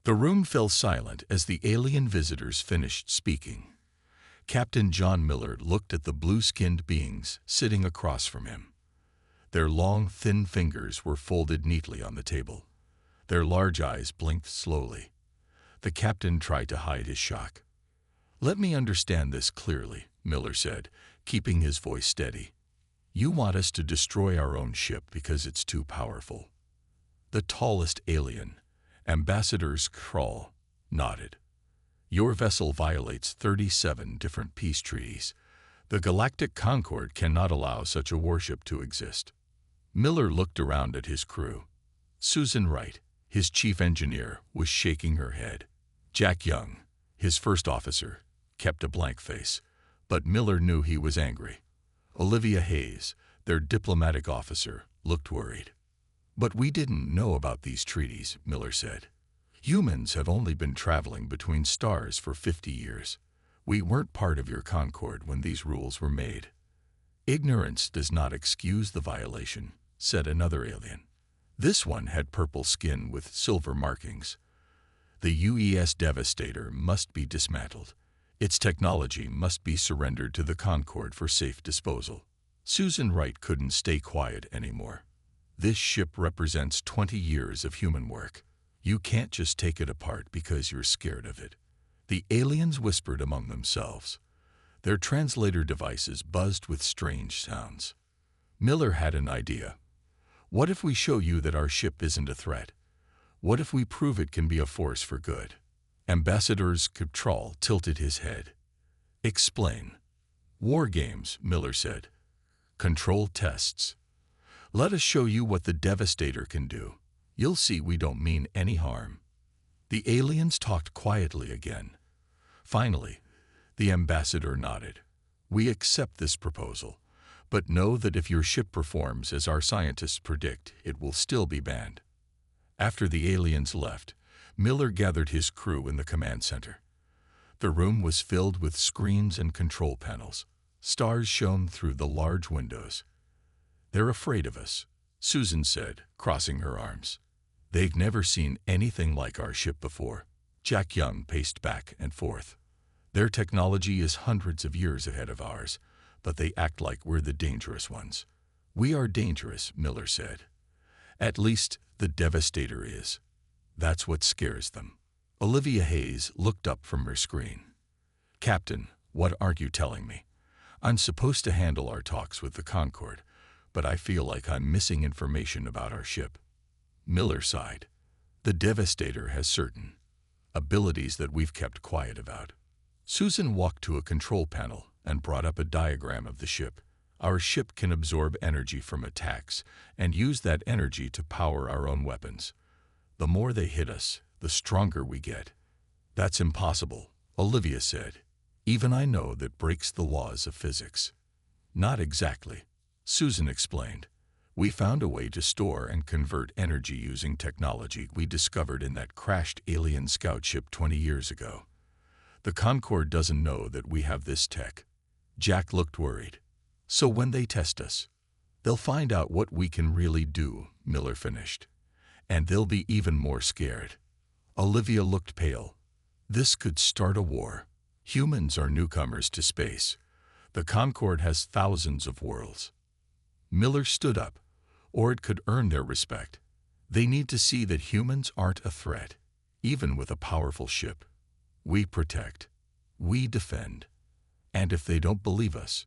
The room fell silent as the alien visitors finished speaking. Captain John Miller looked at the blue-skinned beings sitting across from him. Their long, thin fingers were folded neatly on the table. Their large eyes blinked slowly. The captain tried to hide his shock. "Let me understand this clearly," Miller said, keeping his voice steady. "You want us to destroy our own ship because it's too powerful." The tallest alien, Ambassador Skrull, nodded. "Your vessel violates 37 different peace treaties. The Galactic Concord cannot allow such a warship to exist." Miller looked around at his crew. Susan Wright, his chief engineer, was shaking her head. Jack Young, his first officer, kept a blank face, but Miller knew he was angry. Olivia Hayes, their diplomatic officer, looked worried. "But we didn't know about these treaties," Miller said. "Humans have only been traveling between stars for 50 years. We weren't part of your Concord when these rules were made." "Ignorance does not excuse the violation," said another alien. This one had purple skin with silver markings. "The UES Devastator must be dismantled. Its technology must be surrendered to the Concord for safe disposal." Susan Wright couldn't stay quiet anymore. "This ship represents 20 years of human work. You can't just take it apart because you're scared of it." The aliens whispered among themselves. Their translator devices buzzed with strange sounds. Miller had an idea. "What if we show you that our ship isn't a threat? What if we prove it can be a force for good?" Ambassador Skrull tilted his head. "Explain." "War games," Miller said. "Control tests. Let us show you what the Devastator can do. You'll see we don't mean any harm." The aliens talked quietly again. Finally, the ambassador nodded. "We accept this proposal, but know that if your ship performs as our scientists predict, it will still be banned." After the aliens left, Miller gathered his crew in the command center. The room was filled with screens and control panels. Stars shone through the large windows. "They're afraid of us," Susan said, crossing her arms. "They've never seen anything like our ship before." Jack Young paced back and forth. "Their technology is hundreds of years ahead of ours, but they act like we're the dangerous ones." "We are dangerous," Miller said. "At least the Devastator is. That's what scares them." Olivia Hayes looked up from her screen. "Captain, what aren't you telling me? I'm supposed to handle our talks with the Concord, but I feel like I'm missing information about our ship." Miller sighed. "The Devastator has certain abilities that we've kept quiet about." Susan walked to a control panel and brought up a diagram of the ship. "Our ship can absorb energy from attacks and use that energy to power our own weapons. The more they hit us, the stronger we get." "That's impossible," Olivia said. "Even I know that breaks the laws of physics." "Not exactly," Susan explained. "We found a way to store and convert energy using technology we discovered in that crashed alien scout ship 20 years ago. The Concord doesn't know that we have this tech." Jack looked worried. "So when they test us, they'll find out what we can really do," Miller finished. "And they'll be even more scared." Olivia looked pale. "This could start a war. Humans are newcomers to space. The Concord has thousands of worlds." Miller stood up. "Or it could earn their respect. They need to see that humans aren't a threat, even with a powerful ship. We protect. We defend. And if they don't believe us?"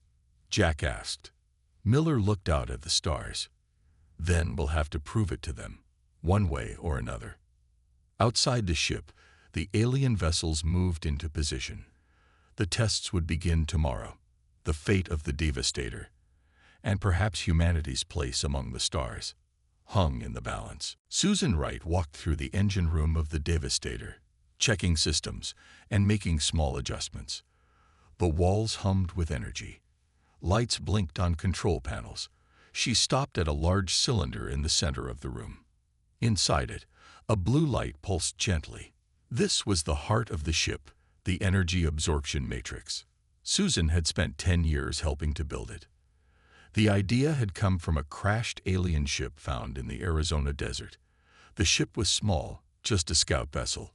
Jack asked. Miller looked out at the stars. "Then we'll have to prove it to them, one way or another." Outside the ship, the alien vessels moved into position. The tests would begin tomorrow. The fate of the Devastator, and perhaps humanity's place among the stars, hung in the balance. Susan Wright walked through the engine room of the Devastator, checking systems and making small adjustments. The walls hummed with energy. Lights blinked on control panels. She stopped at a large cylinder in the center of the room. Inside it, a blue light pulsed gently. This was the heart of the ship, the energy absorption matrix. Susan had spent 10 years helping to build it. The idea had come from a crashed alien ship found in the Arizona desert. The ship was small, just a scout vessel,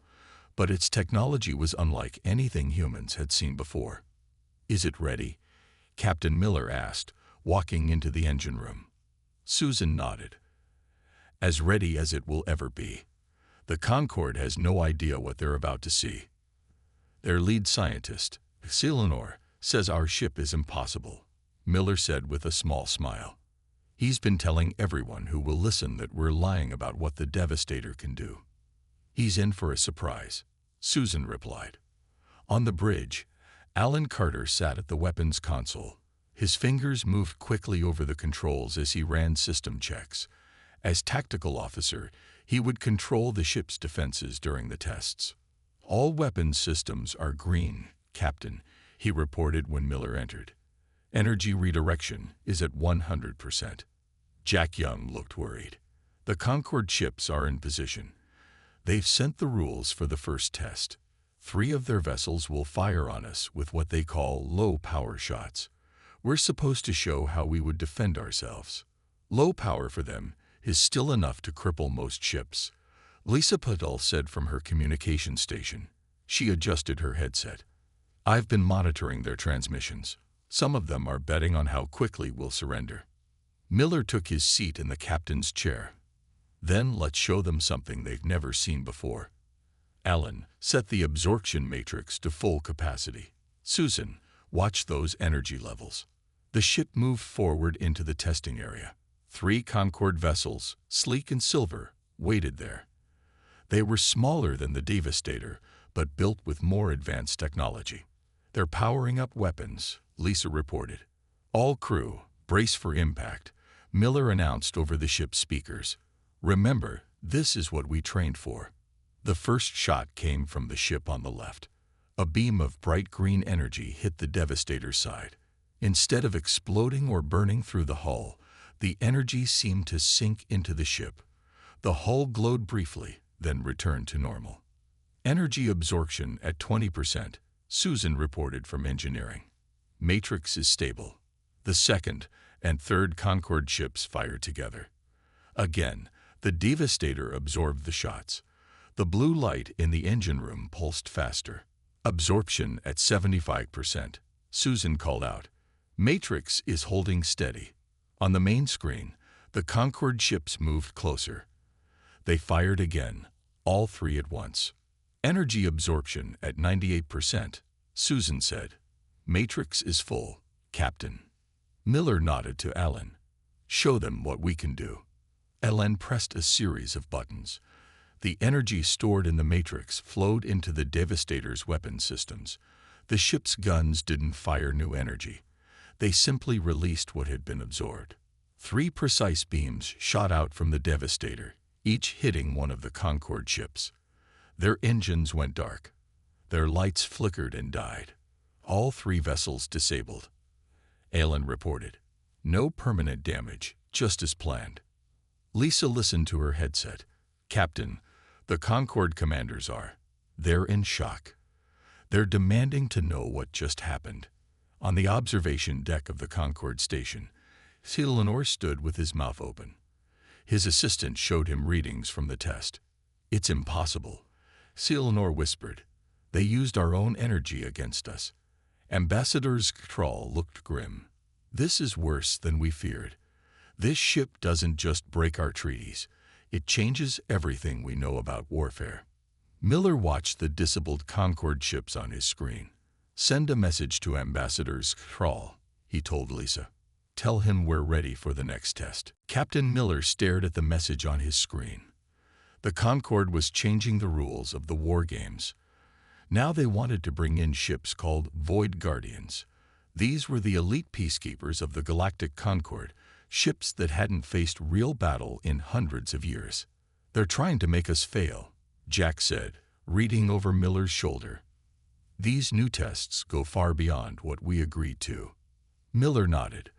but its technology was unlike anything humans had seen before. "Is it ready?" Captain Miller asked, walking into the engine room. Susan nodded. "As ready as it will ever be. The Concorde has no idea what they're about to see. Their lead scientist, Eleanor, says our ship is impossible," Miller said with a small smile. "He's been telling everyone who will listen that we're lying about what the Devastator can do." "He's in for a surprise," Susan replied. On the bridge, Alan Carter sat at the weapons console. His fingers moved quickly over the controls as he ran system checks. As tactical officer, he would control the ship's defenses during the tests. "All weapons systems are green, Captain," he reported when Miller entered. "Energy redirection is at 100%. Jack Young looked worried. "The Concorde ships are in position. They've sent the rules for the first test. 3 of their vessels will fire on us with what they call low-power shots. We're supposed to show how we would defend ourselves. Low power for them is still enough to cripple most ships," Lisa Patel said from her communication station. She adjusted her headset. "I've been monitoring their transmissions. Some of them are betting on how quickly we'll surrender." Miller took his seat in the captain's chair. "Then let's show them something they've never seen before." Alan set the absorption matrix to full capacity. "Susan, watch those energy levels." The ship moved forward into the testing area. 3 Concorde vessels, sleek and silver, waited there. They were smaller than the Devastator, but built with more advanced technology. "They're powering up weapons," Lisa reported. "All crew, brace for impact," Miller announced over the ship's speakers. "Remember, this is what we trained for." The first shot came from the ship on the left. A beam of bright green energy hit the Devastator's side. Instead of exploding or burning through the hull, the energy seemed to sink into the ship. The hull glowed briefly, then returned to normal. "Energy absorption at 20%, Susan reported from engineering. "Matrix is stable." The second and third Concorde ships fired together. Again, the Devastator absorbed the shots. The blue light in the engine room pulsed faster. "Absorption at 75%, Susan called out. "Matrix is holding steady." On the main screen, the Concorde ships moved closer. They fired again, all 3 at once. "Energy absorption at 98%, Susan said. "Matrix is full, Captain." Miller nodded to Alan. "Show them what we can do." Alan pressed a series of buttons. The energy stored in the Matrix flowed into the Devastator's weapon systems. The ship's guns didn't fire new energy. They simply released what had been absorbed. 3 precise beams shot out from the Devastator, each hitting one of the Concorde ships. Their engines went dark. Their lights flickered and died. All 3 vessels disabled. Alan reported. "No permanent damage, just as planned." Lisa listened to her headset. "Captain, the Concorde commanders are. They're in shock. They're demanding to know what just happened." On the observation deck of the Concorde station, Eleanor stood with his mouth open. His assistant showed him readings from the test. "It's impossible," Eleanor whispered. "They used our own energy against us." Ambassador Skrull looked grim. "This is worse than we feared. This ship doesn't just break our treaties. It changes everything we know about warfare." Miller watched the disabled Concorde ships on his screen. "Send a message to Ambassador Skrull," he told Lisa. "Tell him we're ready for the next test." Captain Miller stared at the message on his screen. The Concorde was changing the rules of the war games. Now they wanted to bring in ships called Void Guardians. These were the elite peacekeepers of the Galactic Concorde, ships that hadn't faced real battle in hundreds of years. "They're trying to make us fail," Jack said, reading over Miller's shoulder. "These new tests go far beyond what we agreed to." Miller nodded.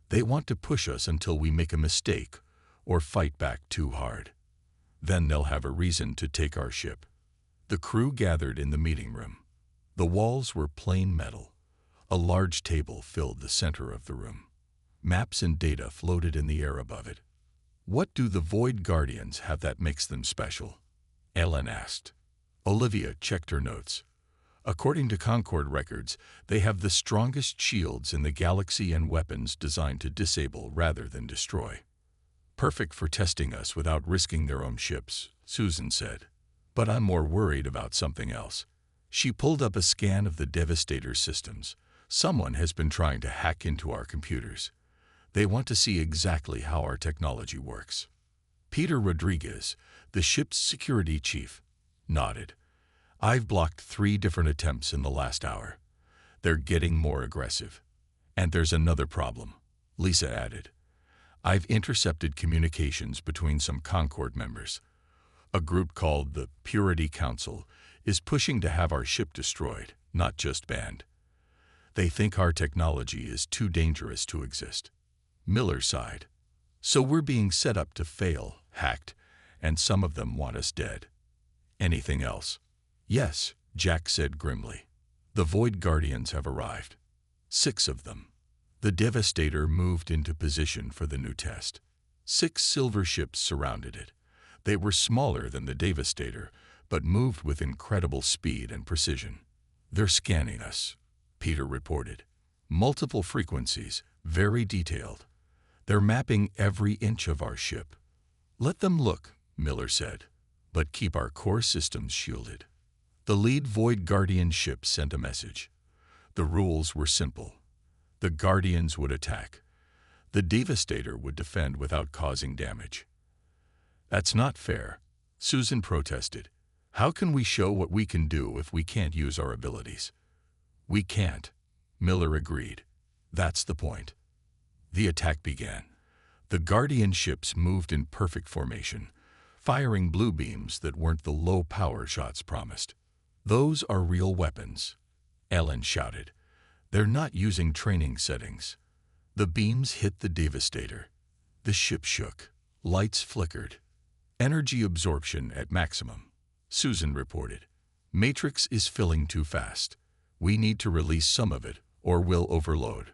"They want to push us until we make a mistake or fight back too hard. Then they'll have a reason to take our ship." The crew gathered in the meeting room. The walls were plain metal. A large table filled the center of the room. Maps and data floated in the air above it. "What do the Void Guardians have that makes them special?" Ellen asked. Olivia checked her notes. According to Concord records, they have the strongest shields in the galaxy and weapons designed to disable rather than destroy. Perfect for testing us without risking their own ships, Susan said. But I'm more worried about something else. She pulled up a scan of the Devastator systems. Someone has been trying to hack into our computers. They want to see exactly how our technology works. Peter Rodriguez, the ship's security chief, nodded. I've blocked 3 different attempts in the last hour. They're getting more aggressive. And there's another problem, Lisa added. I've intercepted communications between some Concord members. A group called the Purity Council is pushing to have our ship destroyed, not just banned. They think our technology is too dangerous to exist. Miller sighed. So we're being set up to fail, hacked, and some of them want us dead. Anything else? Yes, Jack said grimly. The Void Guardians have arrived. 6 of them. The Devastator moved into position for the new test. 6 silver ships surrounded it. They were smaller than the Devastator, but moved with incredible speed and precision. They're scanning us, Peter reported. Multiple frequencies, very detailed. They're mapping every inch of our ship. Let them look, Miller said, but keep our core systems shielded. The lead Void Guardian ship sent a message. The rules were simple. The Guardians would attack. The Devastator would defend without causing damage. That's not fair, Susan protested. How can we show what we can do if we can't use our abilities? We can't, Miller agreed. That's the point. The attack began. The Guardian ships moved in perfect formation, firing blue beams that weren't the low-power shots promised. Those are real weapons, Ellen shouted. They're not using training settings. The beams hit the Devastator. The ship shook. Lights flickered. Energy absorption at maximum, Susan reported. Matrix is filling too fast. We need to release some of it, or we'll overload.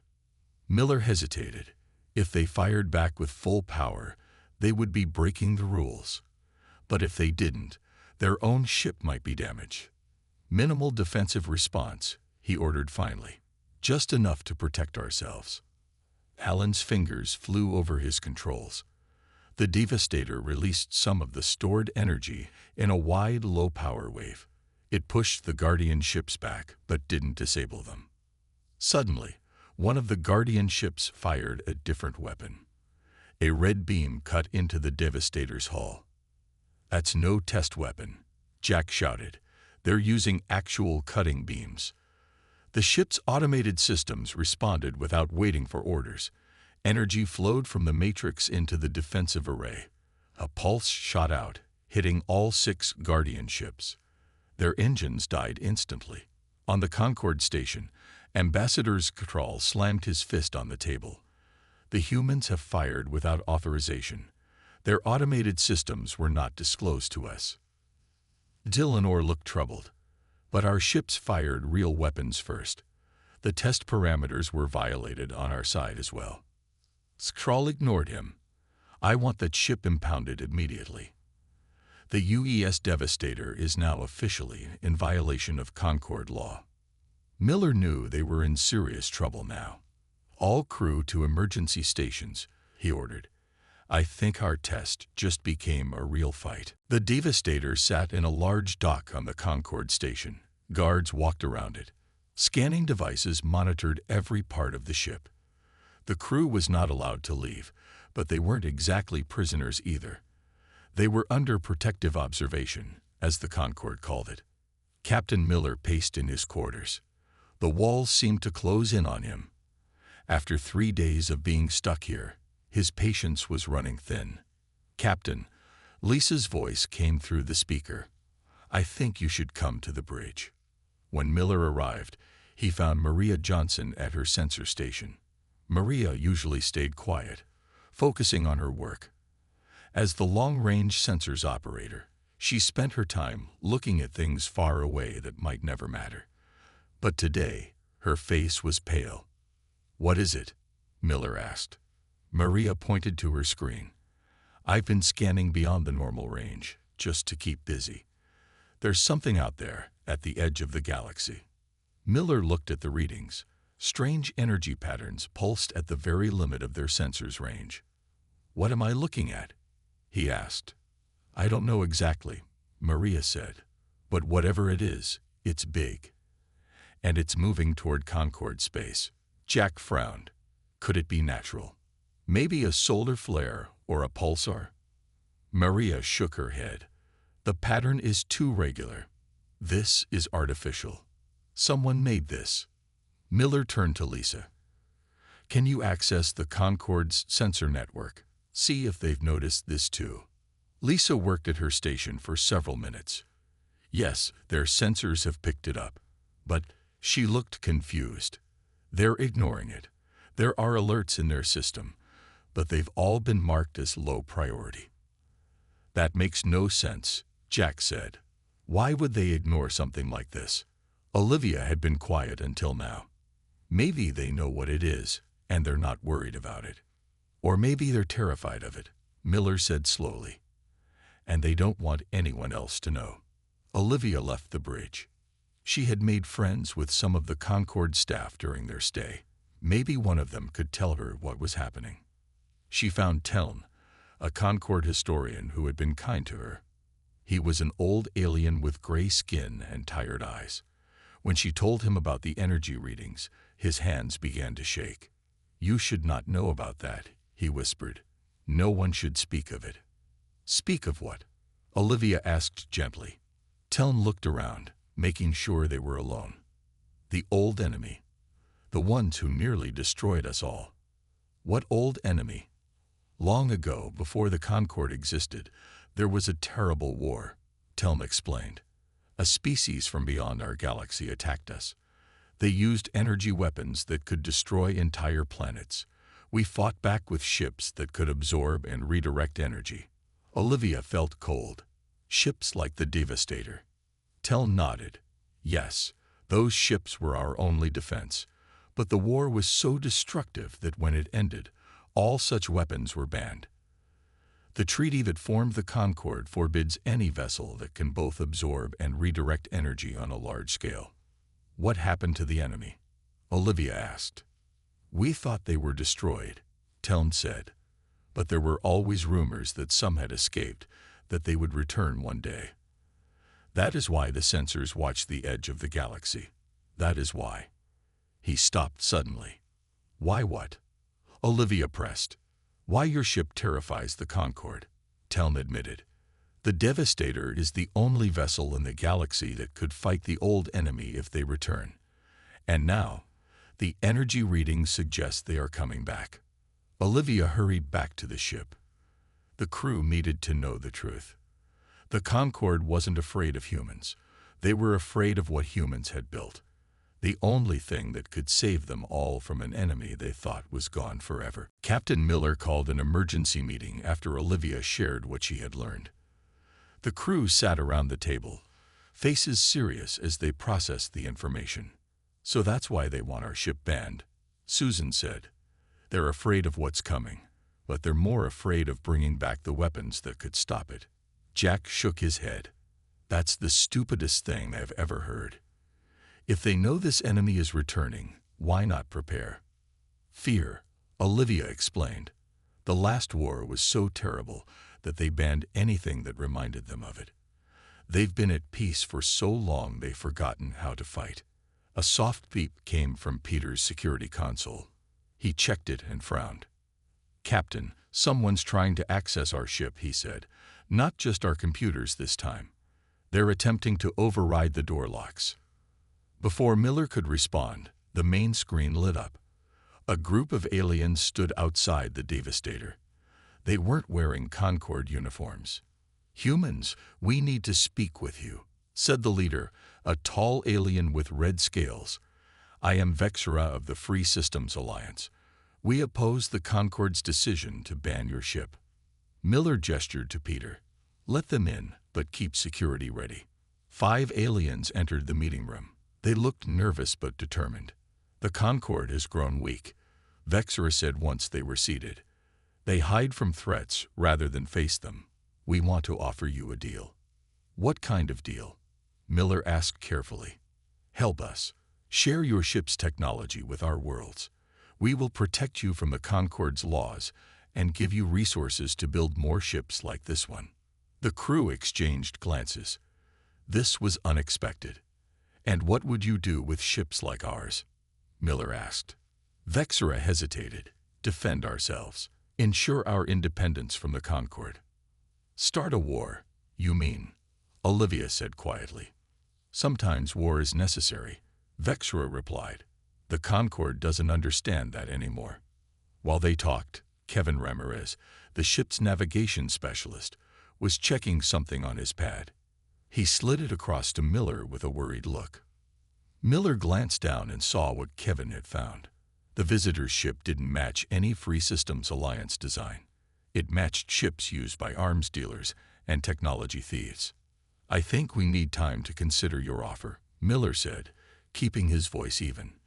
Miller hesitated. If they fired back with full power, they would be breaking the rules. But if they didn't, their own ship might be damaged. Minimal defensive response, he ordered finally. Just enough to protect ourselves. Alan's fingers flew over his controls. The Devastator released some of the stored energy in a wide, low-power wave. It pushed the Guardian ships back, but didn't disable them. Suddenly, one of the Guardian ships fired a different weapon. A red beam cut into the Devastator's hull. That's no test weapon, Jack shouted. They're using actual cutting beams. The ship's automated systems responded without waiting for orders. Energy flowed from the matrix into the defensive array. A pulse shot out, hitting all 6 Guardian ships. Their engines died instantly. On the Concord station, Ambassador Skrull slammed his fist on the table. The humans have fired without authorization. Their automated systems were not disclosed to us. Dillenor looked troubled. But our ships fired real weapons first. The test parameters were violated on our side as well. Skrull ignored him. I want that ship impounded immediately. The UES Devastator is now officially in violation of Concord law. Miller knew they were in serious trouble now. All crew to emergency stations, he ordered. I think our test just became a real fight. The Devastator sat in a large dock on the Concord station. Guards walked around it. Scanning devices monitored every part of the ship. The crew was not allowed to leave, but they weren't exactly prisoners either. They were under protective observation, as the Concord called it. Captain Miller paced in his quarters. The walls seemed to close in on him. After 3 days of being stuck here, his patience was running thin. Captain, Lisa's voice came through the speaker. I think you should come to the bridge. When Miller arrived, he found Maria Johnson at her sensor station. Maria usually stayed quiet, focusing on her work. As the long-range sensors operator, she spent her time looking at things far away that might never matter. But today, her face was pale. What is it? Miller asked. Maria pointed to her screen. I've been scanning beyond the normal range, just to keep busy. There's something out there, at the edge of the galaxy. Miller looked at the readings. Strange energy patterns pulsed at the very limit of their sensors' range. "What am I looking at?" he asked. "I don't know exactly," Maria said. "But whatever it is, it's big. And it's moving toward Concord space." Jack frowned. Could it be natural? Maybe a solar flare or a pulsar? Maria shook her head. "The pattern is too regular. This is artificial. Someone made this." Miller turned to Lisa. "Can you access the Concord's sensor network? See if they've noticed this too." Lisa worked at her station for several minutes. "Yes, their sensors have picked it up." But she looked confused. "They're ignoring it. There are alerts in their system, but they've all been marked as low priority." "That makes no sense," Jack said. "Why would they ignore something like this?" Olivia had been quiet until now. "Maybe they know what it is, and they're not worried about it. Or maybe they're terrified of it," Miller said slowly. "And they don't want anyone else to know." Olivia left the bridge. She had made friends with some of the Concord staff during their stay. Maybe one of them could tell her what was happening. She found Teln, a Concord historian who had been kind to her. He was an old alien with gray skin and tired eyes. When she told him about the energy readings, his hands began to shake. "You should not know about that," he whispered. "No one should speak of it." "Speak of what?" Olivia asked gently. Teln looked around, making sure they were alone. "The old enemy. The ones who nearly destroyed us all." "What old enemy?" "Long ago, before the Concord existed, there was a terrible war," Teln explained. "A species from beyond our galaxy attacked us. They used energy weapons that could destroy entire planets. We fought back with ships that could absorb and redirect energy." Olivia felt cold. "Ships like the Devastator?" Teln nodded. "Yes, those ships were our only defense. But the war was so destructive that when it ended, all such weapons were banned. The treaty that formed the Concord forbids any vessel that can both absorb and redirect energy on a large scale." "What happened to the enemy?" Olivia asked. "We thought they were destroyed," Teln said. "But there were always rumors that some had escaped, that they would return one day. That is why the sensors watch the edge of the galaxy. That is why." He stopped suddenly. "Why what?" Olivia pressed. "Why your ship terrifies the Concord," Teln admitted. "The Devastator is the only vessel in the galaxy that could fight the old enemy if they return. And now, the energy readings suggest they are coming back." Olivia hurried back to the ship. The crew needed to know the truth. The Concord wasn't afraid of humans. They were afraid of what humans had built. The only thing that could save them all from an enemy they thought was gone forever. Captain Miller called an emergency meeting after Olivia shared what she had learned. The crew sat around the table, faces serious as they processed the information. "So that's why they want our ship banned," Susan said. "They're afraid of what's coming, but they're more afraid of bringing back the weapons that could stop it." Jack shook his head. "That's the stupidest thing I've ever heard. If they know this enemy is returning, why not prepare?" "Fear," Olivia explained. "The last war was so terrible that they banned anything that reminded them of it. They've been at peace for so long they've forgotten how to fight." A soft beep came from Peter's security console. He checked it and frowned. "Captain, someone's trying to access our ship," he said. "Not just our computers this time. They're attempting to override the door locks." Before Miller could respond, the main screen lit up. A group of aliens stood outside the Devastator. They weren't wearing Concord uniforms. "Humans, we need to speak with you," said the leader, a tall alien with red scales. "I am Vexera of the Free Systems Alliance. We oppose the Concord's decision to ban your ship." Miller gestured to Peter. "Let them in, but keep security ready." 5 aliens entered the meeting room. They looked nervous but determined. "The Concord has grown weak," Vexera said once they were seated. "They hide from threats rather than face them. We want to offer you a deal." "What kind of deal?" Miller asked carefully. "Help us. Share your ship's technology with our worlds. We will protect you from the Concord's laws and give you resources to build more ships like this one." The crew exchanged glances. This was unexpected. "And what would you do with ships like ours?" Miller asked. Vexera hesitated. "Defend ourselves. Ensure our independence from the Concord." "Start a war, you mean?" Olivia said quietly. "Sometimes war is necessary," Vexera replied. "The Concord doesn't understand that anymore." While they talked, Kevin Ramirez, the ship's navigation specialist, was checking something on his pad. He slid it across to Miller with a worried look. Miller glanced down and saw what Kevin had found. The visitor's ship didn't match any Free Systems Alliance design. It matched ships used by arms dealers and technology thieves. "I think we need time to consider your offer," Miller said, keeping his voice even.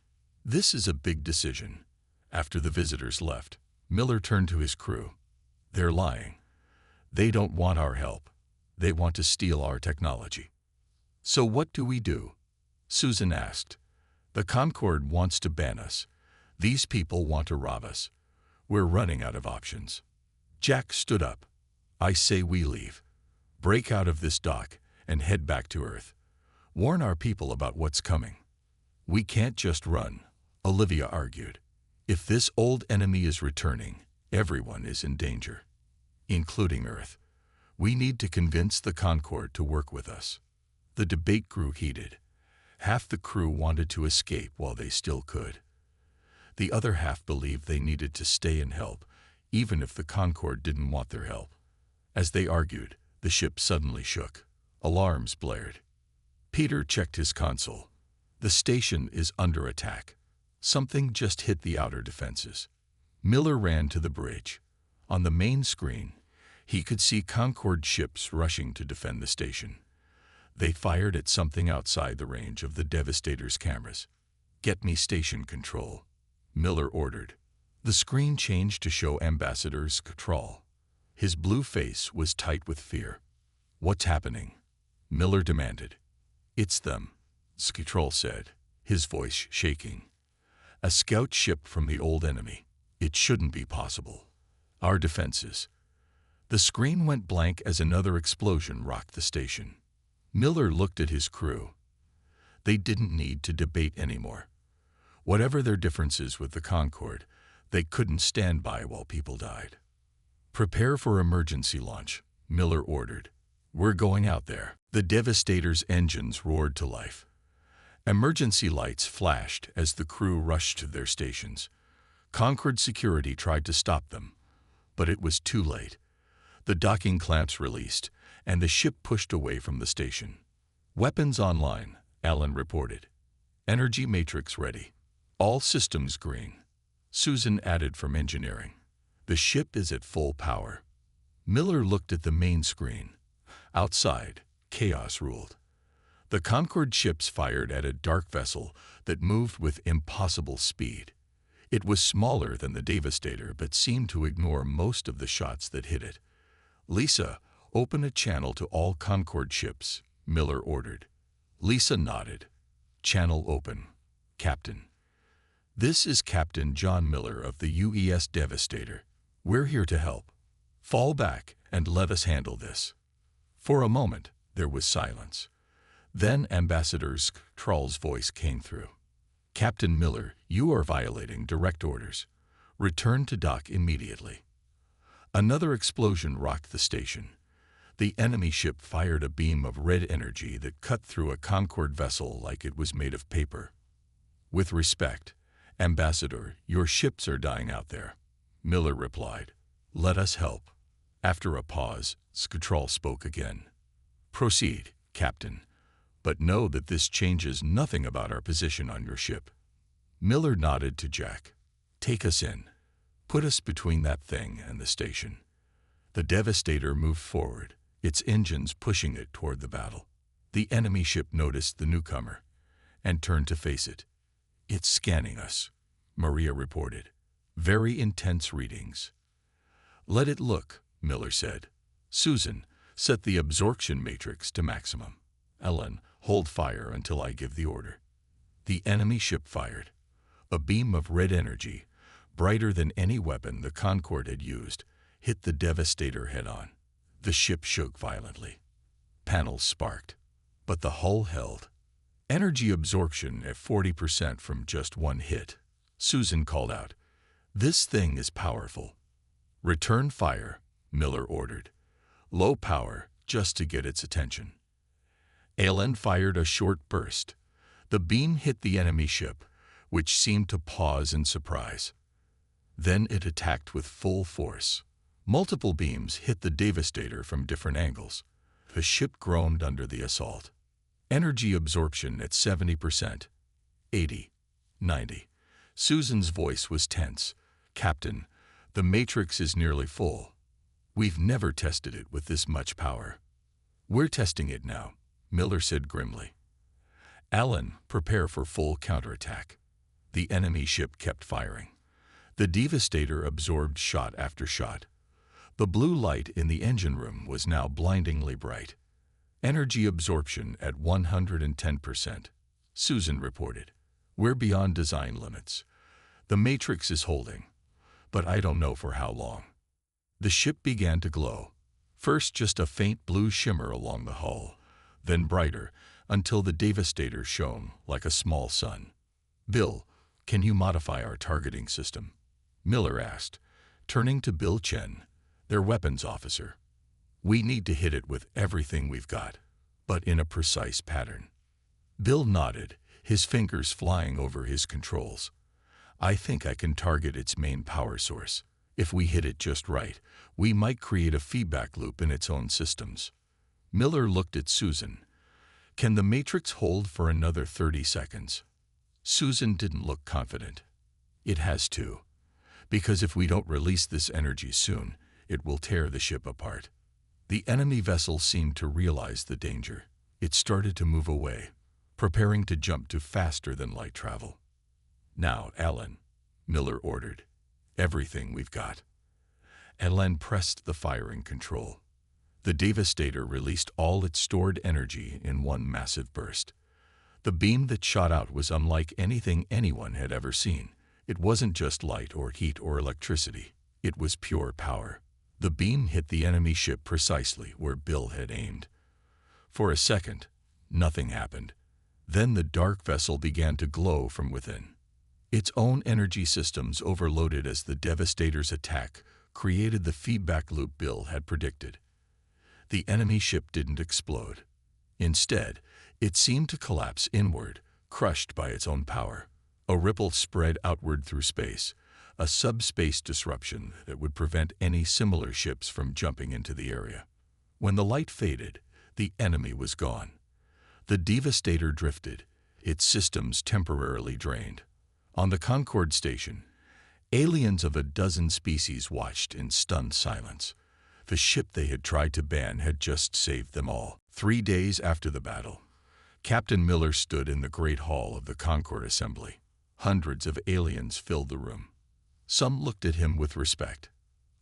"This is a big decision." After the visitors left, Miller turned to his crew. "They're lying. They don't want our help. They want to steal our technology." "So what do we do?" Susan asked. "The Concord wants to ban us. These people want to rob us. We're running out of options." Jack stood up. "I say we leave. Break out of this dock and head back to Earth. Warn our people about what's coming." "We can't just run," Olivia argued. "If this old enemy is returning, everyone is in danger, including Earth. We need to convince the Concord to work with us." The debate grew heated. Half the crew wanted to escape while they still could. The other half believed they needed to stay and help, even if the Concord didn't want their help. As they argued, the ship suddenly shook. Alarms blared. Peter checked his console. "The station is under attack. Something just hit the outer defenses." Miller ran to the bridge. On the main screen, he could see Concord ships rushing to defend the station. They fired at something outside the range of the Devastator's cameras. "Get me station control," Miller ordered. The screen changed to show Ambassador Scatrol. His blue face was tight with fear. "What's happening?" Miller demanded. "It's them," Scatrol said, his voice shaking. "A scout ship from the old enemy. It shouldn't be possible. Our defenses." The screen went blank as another explosion rocked the station. Miller looked at his crew. They didn't need to debate anymore. Whatever their differences with the Concord, they couldn't stand by while people died. "Prepare for emergency launch," Miller ordered. "We're going out there." The Devastator's engines roared to life. Emergency lights flashed as the crew rushed to their stations. Concord security tried to stop them, but it was too late. The docking clamps released, and the ship pushed away from the station. "Weapons online," Allen reported. "Energy matrix ready. All systems green." Susan added from engineering. "The ship is at full power." Miller looked at the main screen. Outside, chaos ruled. The Concord ships fired at a dark vessel that moved with impossible speed. It was smaller than the Devastator but seemed to ignore most of the shots that hit it. "Lisa, open a channel to all Concord ships," Miller ordered. Lisa nodded. "Channel open, Captain." "This is Captain John Miller of the UES Devastator. We're here to help. Fall back and let us handle this." For a moment, there was silence. Then Ambassador Scatrol's voice came through. "Captain Miller, you are violating direct orders. Return to dock immediately." Another explosion rocked the station. The enemy ship fired a beam of red energy that cut through a Concord vessel like it was made of paper. "With respect, Ambassador, your ships are dying out there," Miller replied. "Let us help." After a pause, Scatrol spoke again. "Proceed, Captain, but know that this changes nothing about our position on your ship." Miller nodded to Jack. "Take us in. Put us between that thing and the station." The Devastator moved forward, its engines pushing it toward the battle. The enemy ship noticed the newcomer and turned to face it. "It's scanning us," Maria reported. "Very intense readings." "Let it look," Miller said. "Susan, set the absorption matrix to maximum. Ellen, Hold fire until I give the order. The enemy ship fired. A beam of red energy, brighter than any weapon the Concorde had used, hit the Devastator head-on. The ship shook violently. Panels sparked, but the hull held. Energy absorption at 40% from just one hit. Susan called out, "This thing is powerful." "Return fire," Miller ordered. "Low power, just to get its attention." Alan fired a short burst. The beam hit the enemy ship, which seemed to pause in surprise. Then it attacked with full force. Multiple beams hit the Devastator from different angles. The ship groaned under the assault. Energy absorption at 70%. 80. 90. Susan's voice was tense. "Captain, the matrix is nearly full. We've never tested it with this much power." "We're testing it now," Miller said grimly. "Alan, prepare for full counterattack." The enemy ship kept firing. The Devastator absorbed shot after shot. The blue light in the engine room was now blindingly bright. Energy absorption at 110%. Susan reported, "We're beyond design limits. The matrix is holding, but I don't know for how long." The ship began to glow. First just a faint blue shimmer along the hull, then brighter, until the Devastator shone like a small sun. "Bill, can you modify our targeting system?" Miller asked, turning to Bill Chen, their weapons officer. "We need to hit it with everything we've got, but in a precise pattern." Bill nodded, his fingers flying over his controls. "I think I can target its main power source. If we hit it just right, we might create a feedback loop in its own systems." Miller looked at Susan. "Can the matrix hold for another 30 seconds? Susan didn't look confident. "It has to. Because if we don't release this energy soon, it will tear the ship apart." The enemy vessel seemed to realize the danger. It started to move away, preparing to jump to faster-than-light travel. "Now, Alan," Miller ordered. "Everything we've got." Alan pressed the firing control. The Devastator released all its stored energy in one massive burst. The beam that shot out was unlike anything anyone had ever seen. It wasn't just light or heat or electricity. It was pure power. The beam hit the enemy ship precisely where Bill had aimed. For a second, nothing happened. Then the dark vessel began to glow from within. Its own energy systems overloaded as the Devastator's attack created the feedback loop Bill had predicted. The enemy ship didn't explode. Instead, it seemed to collapse inward, crushed by its own power. A ripple spread outward through space, a subspace disruption that would prevent any similar ships from jumping into the area. When the light faded, the enemy was gone. The Devastator drifted, its systems temporarily drained. On the Concorde station, aliens of a dozen species watched in stunned silence. The ship they had tried to ban had just saved them all. 3 days after the battle, Captain Miller stood in the Great Hall of the Concorde Assembly. Hundreds of aliens filled the room. Some looked at him with respect,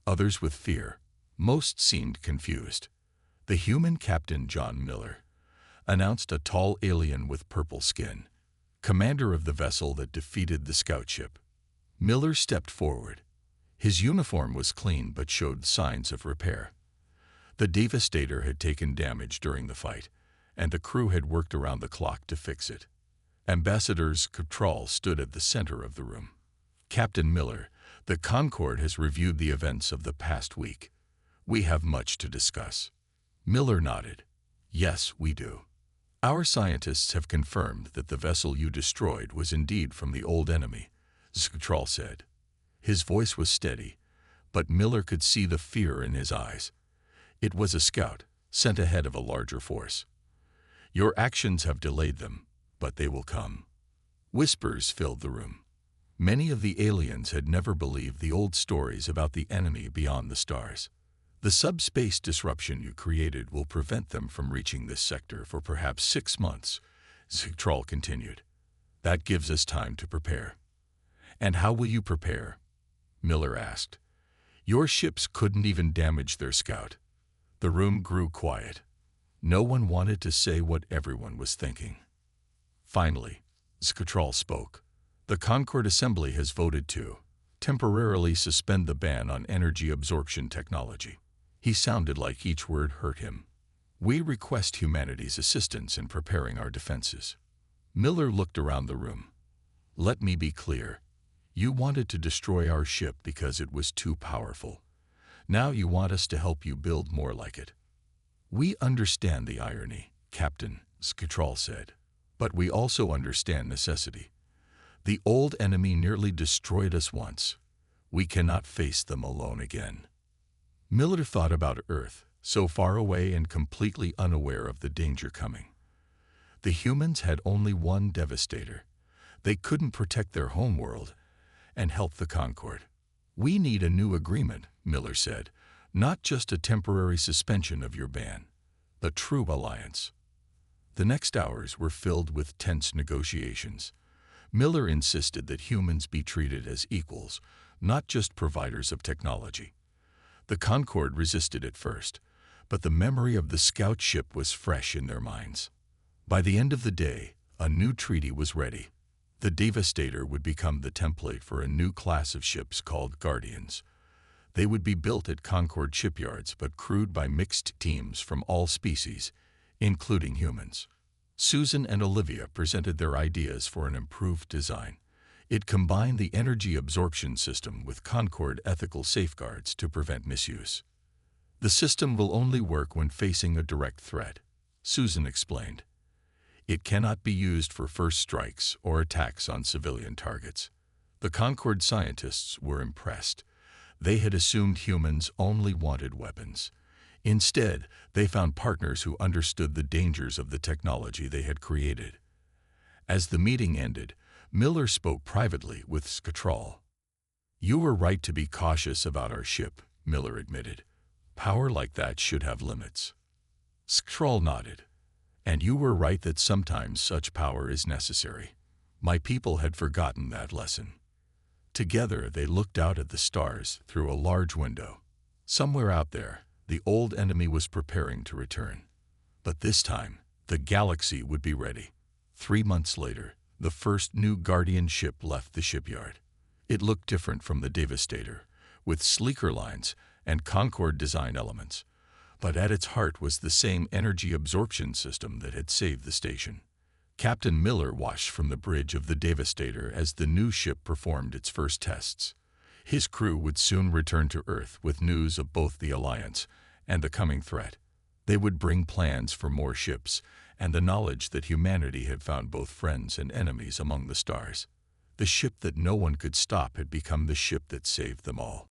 others with fear. Most seemed confused. "The human Captain John Miller," announced a tall alien with purple skin, commander of the vessel that defeated the scout ship. Miller stepped forward. His uniform was clean but showed signs of repair. The Devastator had taken damage during the fight, and the crew had worked around the clock to fix it. Ambassadors Cabral stood at the center of the room. "Captain Miller, the Concorde has reviewed the events of the past week. We have much to discuss." Miller nodded. "Yes, we do. Our scientists have confirmed that the vessel you destroyed was indeed from the old enemy," Cabral said. His voice was steady, but Miller could see the fear in his eyes. "It was a scout, sent ahead of a larger force. Your actions have delayed them, but they will come." Whispers filled the room. Many of the aliens had never believed the old stories about the enemy beyond the stars. "The subspace disruption you created will prevent them from reaching this sector for perhaps 6 months, Cabral continued. "That gives us time to prepare." "And how will you prepare?" Miller asked. "Your ships couldn't even damage their scout." The room grew quiet. No one wanted to say what everyone was thinking. Finally, Skatral spoke. The Concord Assembly has voted to temporarily suspend the ban on energy absorption technology. He sounded like each word hurt him. We request humanity's assistance in preparing our defenses. Miller looked around the room. Let me be clear. You wanted to destroy our ship because it was too powerful. Now you want us to help you build more like it. We understand the irony, Captain, Skatral said. But we also understand necessity. The old enemy nearly destroyed us once. We cannot face them alone again. Miller thought about Earth, so far away and completely unaware of the danger coming. The humans had only one devastator. They couldn't protect their homeworld and help the Concord. We need a new agreement, Miller said, not just a temporary suspension of your ban, a true alliance. The next hours were filled with tense negotiations. Miller insisted that humans be treated as equals, not just providers of technology. The Concord resisted at first, but the memory of the scout ship was fresh in their minds. By the end of the day, a new treaty was ready. The Devastator would become the template for a new class of ships called Guardians. They would be built at Concord shipyards but crewed by mixed teams from all species, including humans. Susan and Olivia presented their ideas for an improved design. It combined the energy absorption system with Concord ethical safeguards to prevent misuse. The system will only work when facing a direct threat, Susan explained. It cannot be used for first strikes or attacks on civilian targets. The Concord scientists were impressed. They had assumed humans only wanted weapons. Instead, they found partners who understood the dangers of the technology they had created. As the meeting ended, Miller spoke privately with Skatral. You were right to be cautious about our ship, Miller admitted. Power like that should have limits. Skatral nodded. And you were right that sometimes such power is necessary. My people had forgotten that lesson. Together they looked out at the stars through a large window. Somewhere out there, the old enemy was preparing to return. But this time, the galaxy would be ready. 3 months later, the first new Guardian ship left the shipyard. It looked different from the Devastator, with sleeker lines and Concord design elements. But at its heart was the same energy absorption system that had saved the station. Captain Miller watched from the bridge of the Devastator as the new ship performed its first tests. His crew would soon return to Earth with news of both the Alliance and the coming threat. They would bring plans for more ships and the knowledge that humanity had found both friends and enemies among the stars. The ship that no one could stop had become the ship that saved them all.